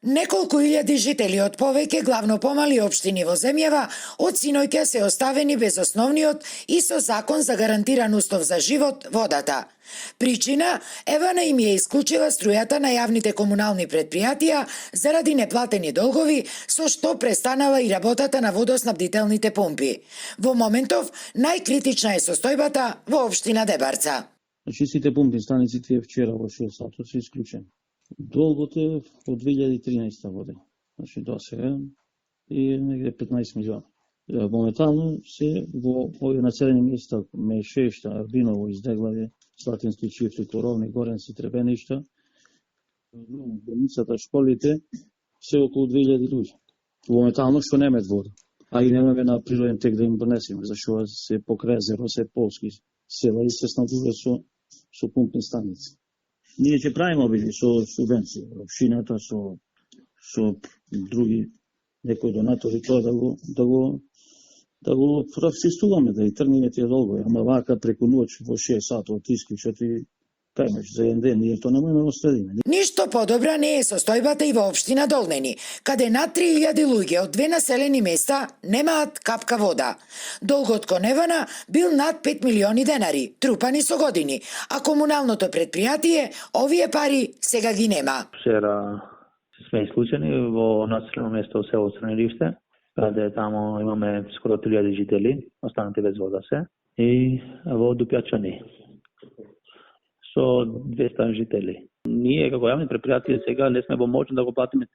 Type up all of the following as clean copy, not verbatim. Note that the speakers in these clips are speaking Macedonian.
Неколку илјади жители од повеќе главно помали општини во земјава од синоќа се оставени без основниот и со закон за гарантиран услов за живот водата. Причина, Евана им ја исклучила струјата на јавните комунални предпријатија заради неплатени долгови, со што престанала и работата на водоснабдителните помпи. Во моментов, најкритична е состојбата во општина Дебарца. Значи, сите помпи станиците вчера во 6 сато се исклучени. Долгот е од 2013 година, значи до сега и негде 15 милиона. Моментално се во овие населени места Мешешта, Арбиново, Издеглавје, Слатински, Чифли, Коровни, Горенци, Требеништа, болницата, школите, се околу 2000 луѓе. Моментално што немаат вода, а и немаме на природен тек да им донесеме, зашто се покрај езеро, се полски села и се снабдува со пумпни станици. Ние ќе правиме обиди со субвенции, општината, со други некои донатори, тоа да го просистуваме, да и тргнеме тие долгови. Ама вака преку ноќ во 6 сати од исклучат и кајмеш за еден ден, ние тоа не можеме да оставиме. Ништо подобра не е состојбата и во општина Долнени, каде над 3000 луѓе од 2 населени места немаат капка вода. Долгот кон Евана бил над 5 милиони денари, трупани со години, а комуналното предпријатие овие пари сега ги нема. Вчера сме исклучени во населено место село Црнилиште, каде тамо имаме скоро 3000 жители, останати без вода се, и во Дупјачани со 200 жители. Ние како јавни предпријатија сега не сме во моќ да го платиме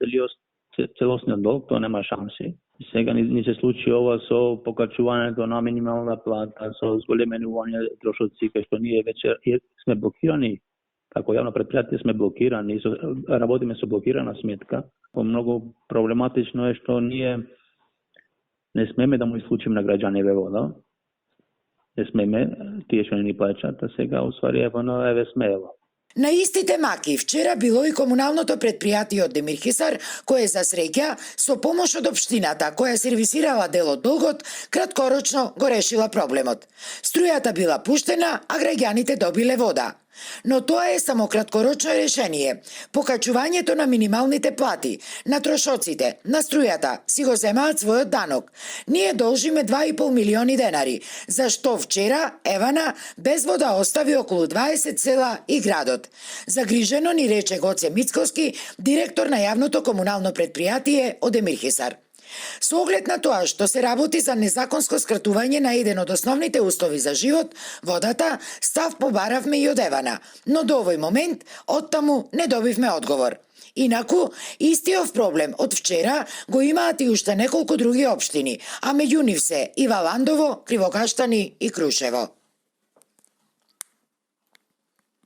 целосниот долг, тоа нема шанси. Сега ни се случи ова со покачувањето на минимална плата, со зголеменување трошоци, кај што ние веќе сме блокирани, како јавно предпријатие сме блокирани, работиме со блокирана сметка. Многу проблематично е што ние не смеме да му исклучиме на граѓаниве вода. Не смеме, тие што не ни плаќаат, а сега усвари еве смеево. На истите маки вчера било и комуналното предпријатие од Демирхисар, кое за среќа со помош од општината која сервисирала дел од долгот, краткорочно го решила проблемот. Струјата била пуштена, а граѓаните добиле вода. Но тоа е само краткорочно решение. Покачувањето на минималните плати, на трошоците, на струјата си го земаат својот данок. Ние должиме 2,5 милиони денари, зашто вчера Евана без вода остави околу 20 села и градот. Загрижено ни рече Гоце Мицковски, директор на јавното комунално предпријатие од Демирхисар. Со оглед на тоа што се работи за незаконско скратување на еден од основните услови за живот, водата, став побаравме и од Евана, но до овој момент оттаму не добивме одговор. Инаку, истиот проблем од вчера го имаат и уште неколку други општини, а меѓу нив се и Валандово, Кривокаштани и Крушево.